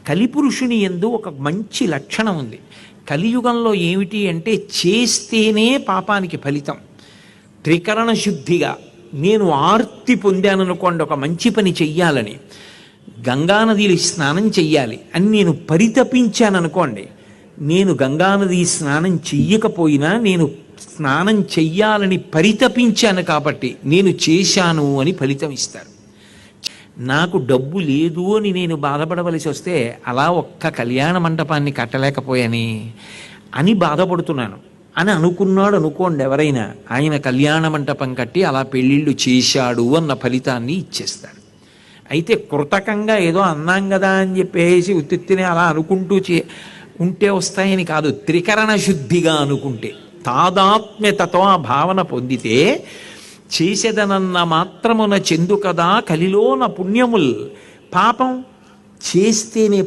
కలిపురుషుని యందు ఒక మంచి లక్షణం ఉంది. కలియుగంలో ఏమిటి అంటే చేస్తేనే పాపానికి ఫలితం. త్రికరణ శుద్ధిగా నేను ఆర్తి పొందాననుకోండి ఒక మంచి పని చెయ్యాలని, గంగానదిలో స్నానం చెయ్యాలి అని నేను పరితపించాననుకోండి, నేను గంగానది స్నానం చెయ్యకపోయినా నేను స్నానం చెయ్యాలని పరితపించాను కాబట్టి నేను చేశాను అని ఫలితం ఇస్తారు. నాకు డబ్బు లేదు అని నేను బాధపడవలసి వస్తే అలా ఒక్క కళ్యాణ మండపాన్ని కట్టలేకపోయాని అని బాధపడుతున్నాను అని అనుకున్నాడు అనుకోండి ఎవరైనా, ఆయన కళ్యాణ మంటపం కట్టి అలా పెళ్ళిళ్ళు చేశాడు అన్న ఫలితాన్ని ఇచ్చేస్తాడు. అయితే కృతకంగా ఏదో అన్నాం కదా అని చెప్పేసి ఉత్తినే అలా అనుకుంటూ ఉంటే వస్తాయని కాదు, త్రికరణ శుద్ధిగా అనుకుంటే తాదాత్మ్యతతో ఆ భావన పొందితే చేసేదనన్న మాత్రమున చెందు కదా కలిలోన పుణ్యముల్. పాపం చేస్తేనే